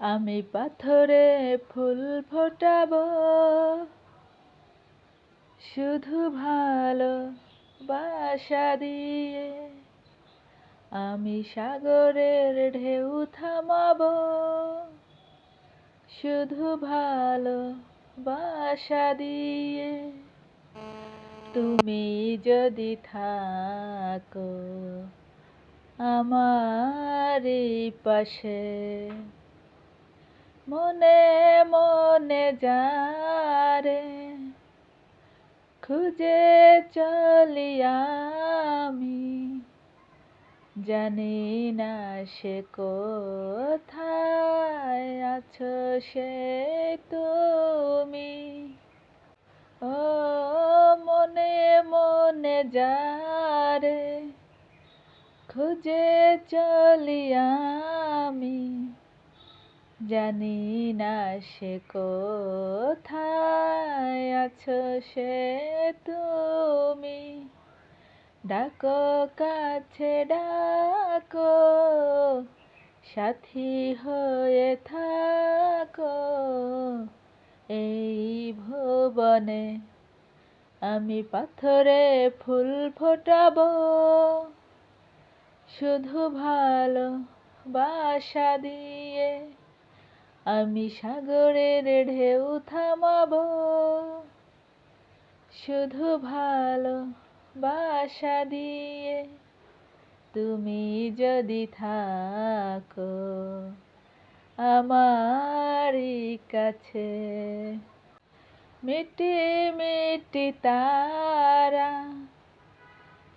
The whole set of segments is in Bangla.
আমি পাথরে ফুল ফোটাবো, শুধু ভালোবাসা দিয়ে। আমি সাগরের ঢেউ থামাবো, শুধু ভালোবাসা দিয়ে। তুমি যদি থাকো আমারই পাশে, মনে মনে যারে খুঁজে চলি আমি, জানি না সে কোথায় আছো সে তুমি। ও মনে মনে যারে খুঁজে চলি আমি, জানি না সে কোথায় আছো সে তুমি। ডাকো কাছে ডাকো, সাথী হয়ে থাকো এই ভুবনে। আমি পাথরে ফুল ফোটাবো, শুধু ভালোবাসা দিয়ে। আমি সাগরের ঢেউ থামাবো, শুধু ভালোবাসা দিয়ে। তুমি যদি থাকো আমারই কাছে। মিটি মিটি তারা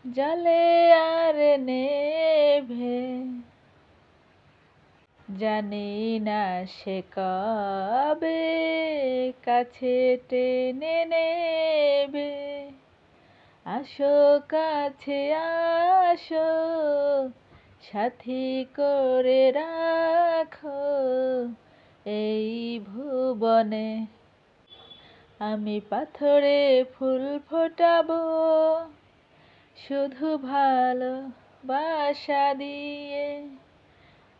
জ্বলে আর নেভে, জানি না সে কবে কাছে টেনে নেবে। আসো কাছে আসো, সাথী করে রাখো এই ভুবনে। আমি পাথরে ফুল ফোটাবো, শুধু ভালোবাসা দিয়ে।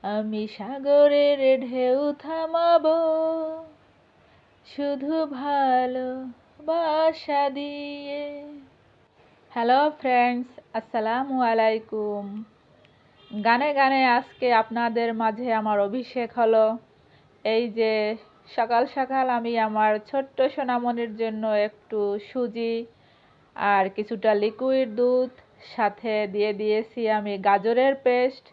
আমি সাগরের ঢেউ থামাবো, শুধু ভালোবাসা দিয়ে। হ্যালো ফ্রেন্ডস, আসসালামু আলাইকুম। গানে গানে আজকে আপনাদের মাঝে আমার অভিষেক হলো। এই যে সকাল সকাল আমি আমার ছোট্ট সোনামণির জন্য একটু সুজি আর কিছুটা লিকুইড দুধ, সাথে দিয়ে দিয়েছি আমি গাজরের পেস্ট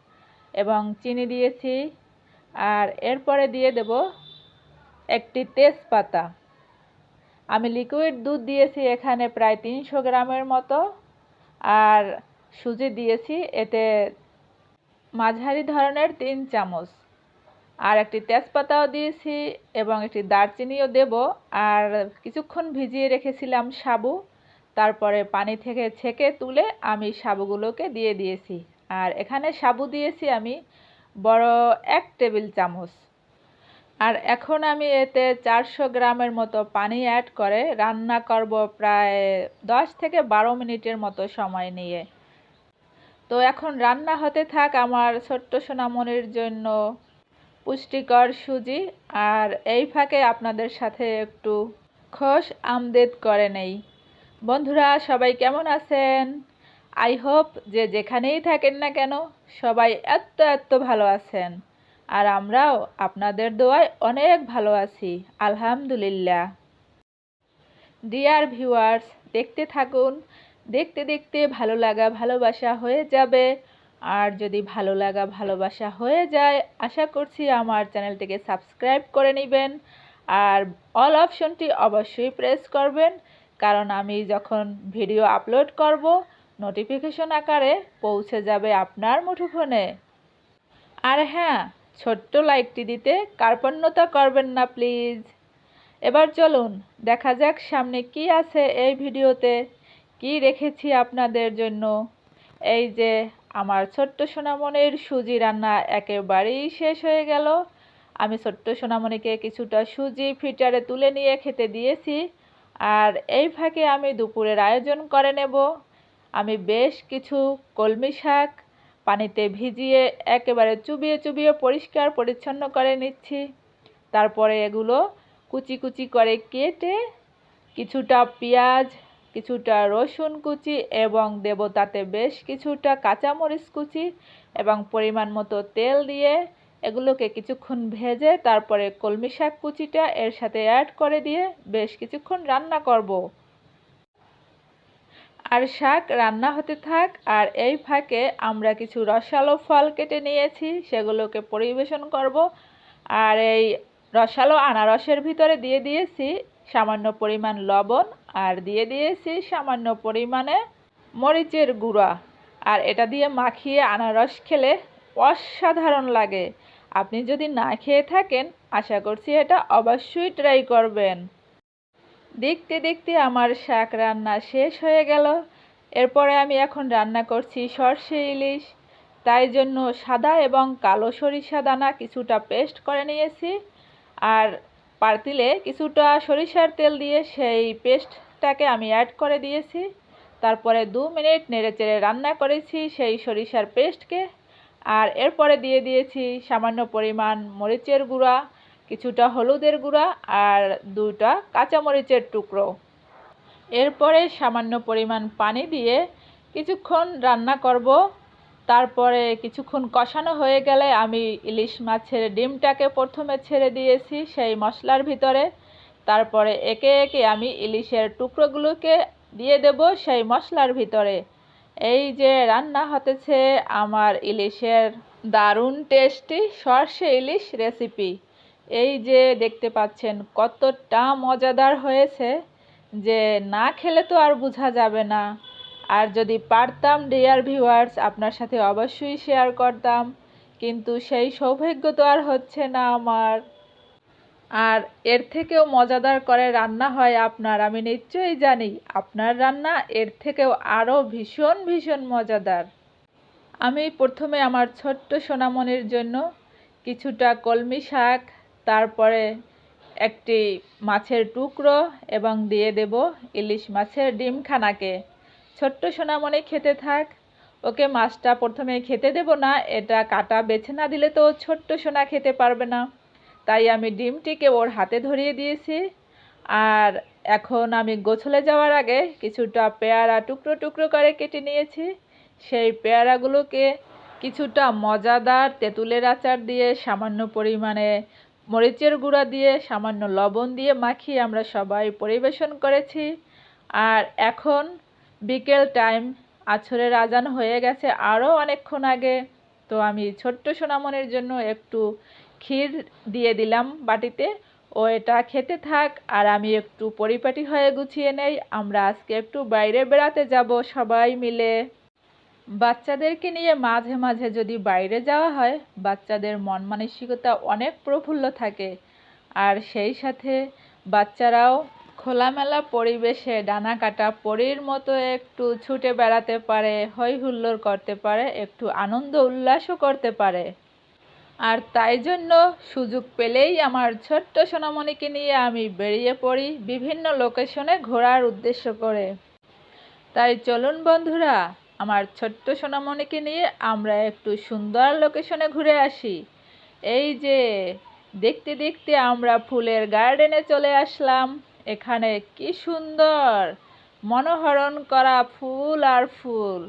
এবং চিনি দিয়েছি। আর এরপরে দিয়ে দেব একটি তেজপাতা। আমি লিকুইড দুধ দিয়েছি এখানে প্রায় 300 গ্রামের মতো, আর সুজি দিয়েছি এতে মাঝারি ধরনের 3 চামচ, আর একটি তেজপাতাও দিয়েছি এবং একটি দারচিনিও দেব। আর কিছুক্ষণ ভিজিয়ে রেখেছিলাম সাবু, তারপরে পানি থেকে ছেঁকে তুলে আমি সাবুগুলোকে দিয়ে দিয়েছি। আর এখানে সাবু দিয়েছি আমি বড় 1 টেবিল চামচ। আর এখন আমি এতে 400 গ্রামের মতো পানি অ্যাড করে রান্না করব প্রায় 10 থেকে 12 মিনিটের মতো সময় নিয়ে। তো এখন রান্না হতে থাক আমার ছোট্ট সোনামণির জন্য পুষ্টিকর সুজি। আর এই ফাঁকে আপনাদের সাথে একটু খোশ আমদেদ করে নেই। বন্ধুরা সবাই কেমন আছেন? আই হোপ যে যেখানেই থাকেন না কেন সবাই এত এত ভালো আছেন। আর আমরাও আপনাদের দোয়ায় অনেক ভালো আছি, আলহামদুলিল্লাহ। ডিয়ার ভিউয়ার্স, দেখতে থাকুন। দেখতে দেখতে ভালো লাগা ভালোবাসা হয়ে যাবে। আর যদি ভালো লাগা ভালোবাসা হয়ে যায়, আশা করছি আমার চ্যানেলটিকে সাবস্ক্রাইব করে নেবেন। আর অল অপশনটি অবশ্যই প্রেস করবেন, কারণ আমি যখন ভিডিও আপলোড করব নোটিফিকেশন আকারে পৌঁছে যাবে আপনার মুঠোফোনে। আর হ্যাঁ, ছোট্ট লাইকটি দিতে কার্পণ্যতা করবেন না প্লিজ। এবার চলুন দেখা যাক সামনে কি আছে এই ভিডিওতে, কি রেখেছি আপনাদের জন্য। এই যে আমার ছোট্ট সোনামণির সুজি রান্না একেবারেই শেষ হয়ে গেল। আমি ছোট্ট সোনামণিকে কিছুটা সুজি ফিটারে তুলে নিয়ে খেতে দিয়েছি। আর এই ফাঁকে আমি দুপুরের আয়োজন করে নেব। আমি বেশ কিছু কলমি শাক পানিতে ভিজিয়ে একেবারে চুবিয়ে চুবিয়ে পরিষ্কার পরিচ্ছন্ন করে নিচ্ছি। তারপরে এগুলো কুচি কুচি করে কেটে কিছুটা পেঁয়াজ, কিছুটা রসুন কুচি এবং দেব তাতে বেশ কিছুটা কাঁচামরিচ কুচি এবং পরিমাণ মতো তেল দিয়ে এগুলোকে কিছুক্ষণ ভেজে তারপরে কলমি শাক কুচিটা এর সাথে অ্যাড করে দিয়ে বেশ কিছুক্ষণ রান্না করব। আর শাক রান্না হতে থাক, আর এই ফাঁকে আমরা কিছু রসালো ফল কেটে নিয়েছি, সেগুলোকে পরিবেশন করব। আর এই রসালো আনারসের ভিতরে দিয়ে দিয়েছি সামান্য পরিমাণ লবণ, আর দিয়ে দিয়েছি সামান্য পরিমাণে মরিচের গুঁড়া। আর এটা দিয়ে মাখিয়ে আনারস খেলে অসাধারণ লাগে। আপনি যদি না খেয়ে থাকেন, আশা করছি এটা অবশ্যই ট্রাই করবেন। দেখতে দেখতে আমার শাক রান্না শেষ হয়ে গেল। এরপরে আমি এখন রান্না করছি সরষে ইলিশ। তাই জন্য সাদা এবং কালো সরিষা দানা কিছুটা পেস্ট করে নিয়েছি, আর পাতিলে কিছুটা সরিষার তেল দিয়ে সেই পেস্টটাকে আমি অ্যাড করে দিয়েছি। তারপরে 2 মিনিট নেড়েচেড়ে রান্না করেছি সেই সরিষার পেস্টকে। আর এরপরে দিয়ে দিয়েছি সামান্য পরিমাণ মরিচের গুঁড়া, কিছুটা হলুদের গুঁড়া আর 2টা কাঁচামরিচের টুকরো। এরপরে সামান্য পরিমাণ পানি দিয়ে কিছুক্ষণ রান্না করব। তারপরে কিছুক্ষণ কষানো হয়ে গেলে আমি ইলিশ মাছের ডিমটাকে প্রথমে ছেড়ে দিয়েছি সেই মশলার ভিতরে। তারপরে একে একে আমি ইলিশের টুকরোগুলোকে দিয়ে দেব সেই মশলার ভিতরে। এই যে রান্না হতেছে আমার ইলিশের দারুণ টেস্টি সরষে ইলিশ রেসিপি। এই যে দেখতে পাচ্ছেন কতটা মজাদার হয়েছে, যে না খেলে তো আর বোঝা যাবে না। আর যদি পারতাম ডিয়ার ভিউয়ার্স, আপনার সাথে অবশ্যই শেয়ার করতাম, কিন্তু সেই সৌভাগ্য তো আর হচ্ছে না আমার। আর এর থেকেও মজাদার করে রান্না হয় আপনার, আমি নিশ্চয়ই জানি আপনার রান্না এর থেকেও আরও ভীষণ ভীষণ মজাদার। আমি প্রথমে আমার ছোট্ট সোনামণির জন্য কিছুটা কলমি শাক, তারপরে একটি মাছের টুকরো এবং দিয়ে দেব ইলিশ মাছের ডিমখানাকে। ছোট্ট সোনামণি খেতে থাক, ওকে মাছটা প্রথমে খেতে দেব না, এটা কাটা বেছে না দিলে তো ছোট্ট সোনা খেতে পারবে না। তাই আমি ডিমটিকে ওর হাতে ধরিয়ে দিয়েছি। আর এখন আমি গোসলে যাওয়ার আগে কিছুটা পেয়ারা টুকরো টুকরো করে কেটে নিয়েছি। সেই পেয়ারাগুলোকে কিছুটা মজাদার তেঁতুলের আচার দিয়ে, সামান্য পরিমাণে মরিচের গুঁড়া দিয়ে, সামান্য লবণ দিয়ে মাখিয়ে আমরা সবাই পরিবেশন করেছি। আর এখন বিকেল টাইম, আছরের আজান হয়ে গেছে আরও অনেকক্ষণ আগে। তো আমি ছোট্ট সোনামণির জন্য একটু ক্ষীর দিয়ে দিলাম বাটিতে, ও এটা খেতে থাক। আর আমি একটু পরিপাটি হয়ে গুছিয়ে নেই, আমরা আজকে একটু বাইরে বেড়াতে যাব সবাই মিলে। বাচ্চাদেরকে নিয়ে মাঝে মাঝে যদি বাইরে যাওয়া হয়, বাচ্চাদের মন মানসিকতা অনেক প্রফুল্ল থাকে। আর সেই সাথে বাচ্চারাও খোলামেলা পরিবেশে ডানা কাটা পরীর মতো একটু ছুটে বেড়াতে পারে, হই হুল্লোড় করতে পারে, একটু আনন্দ উল্লাসও করতে পারে। আর তাই জন্য সুযোগ পেলেই আমার ছোট্ট সোনামণিকে নিয়ে আমি বেরিয়ে পড়ি বিভিন্ন লোকেশনে ঘোরার উদ্দেশ্য করে। তাই চলুন বন্ধুরা, আমার ছোট্ট সোনামণিকে নিয়ে আমরা একটু সুন্দর লোকেশনে ঘুরে আসি। এই যে দেখতে দেখতে আমরা ফুলের গার্ডেনে চলে আসলাম। এখানে কি সুন্দর মনোহরণ করা ফুল আর ফুল,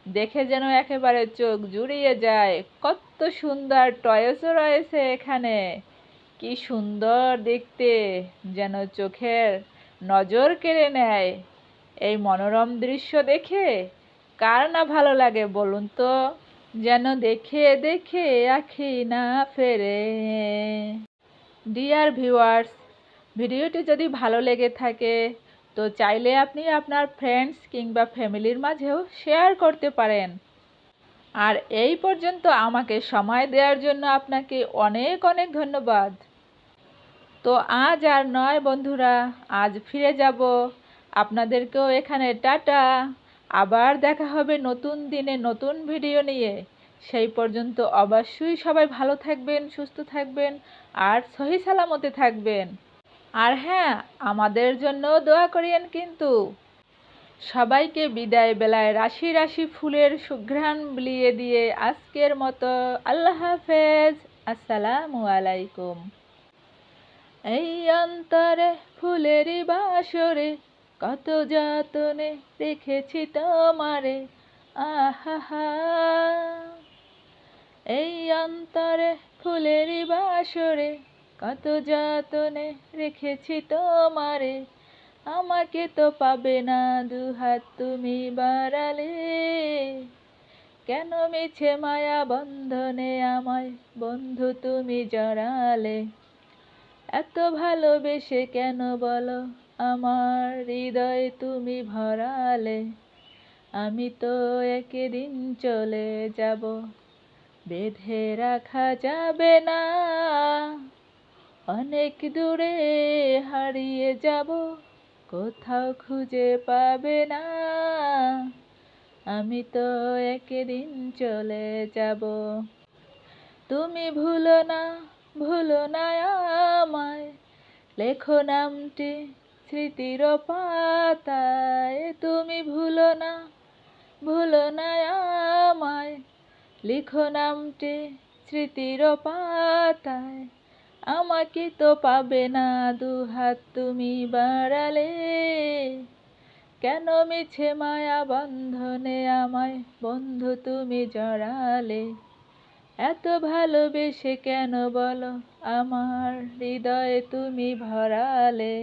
দেখে যেন একেবারে চোখ জুড়িয়ে যায়। কত সুন্দর টয়েসও রয়েছে এখানে, কি সুন্দর দেখতে, যেন চোখের নজর কেড়ে নেয়। এই মনোরম দৃশ্য দেখে কার না ভালো লাগে বলুন তো, যেন দেখে দেখে আঁখি না ফেরে। ডিয়ার ভিউয়ার্স, ভিডিওটি যদি ভালো লেগে থাকে তো চাইলে আপনি আপনার ফ্রেন্ডস কিংবা ফ্যামিলির মাঝেও শেয়ার করতে পারেন। আর এই পর্যন্ত আমাকে সময় দেওয়ার জন্য আপনাকে অনেক অনেক ধন্যবাদ। তো আজ আর নয় বন্ধুরা, আজ ফিরে যাব, আপনাদেরকেও এখানে টাটা। আবার দেখা হবে নতুন দিনে নতুন ভিডিও নিয়ে। সেই পর্যন্ত অবশ্যই সবাই ভালো থাকবেন, সুস্থ থাকবেন আর সহি সালামতে থাকবেন। আর হ্যাঁ, আমাদের জন্য দোয়া করিয়েন কিন্তু। সবাইকে বিদায় বেলায় রাশি রাশি ফুলের সুঘ্রাণ বিলিয়ে দিয়ে আজকের মতো আল্লাহ হাফেজ, আসসালামু আলাইকুম। এই অন্তরে ফুলেরই বাসরে কত যতনে রেখেছি তোমারে, আহা। এই অন্তরে ফুলেরই বাসরে কত যতনে রেখেছি তোমারে, আমাকে তো পাবে না দুহাত তুমি বাড়ালে, কেন মিছে মায়া বন্ধনে আমায় বন্ধু তুমি জড়ালে, এত ভালোবেসে কেন বলো আমার হৃদয়ে তুমি ভরালে, আমি তো একদিন চলে যাব, বেঁধে রাখা যাবে না, অনেক দূরে হারিয়ে যাব, কোথাও খুঁজে পাবে না, আমি তো একদিন চলে যাব। তুমি ভুলো না আমায়, লেখো নামটি স্মৃতির পাতায়, তুমি ভুলো না আমায়, লিখো নামটি স্মৃতির পাতায়, আমাকে তো পাবে না দুহাত তুমি বাড়ালে, কেন মিছে মায়া বন্ধনে আমায় বন্ধু তুমি জড়ালে, এত ভালোবেসে কেন বলো আমার হৃদয়ে তুমি ভরালে।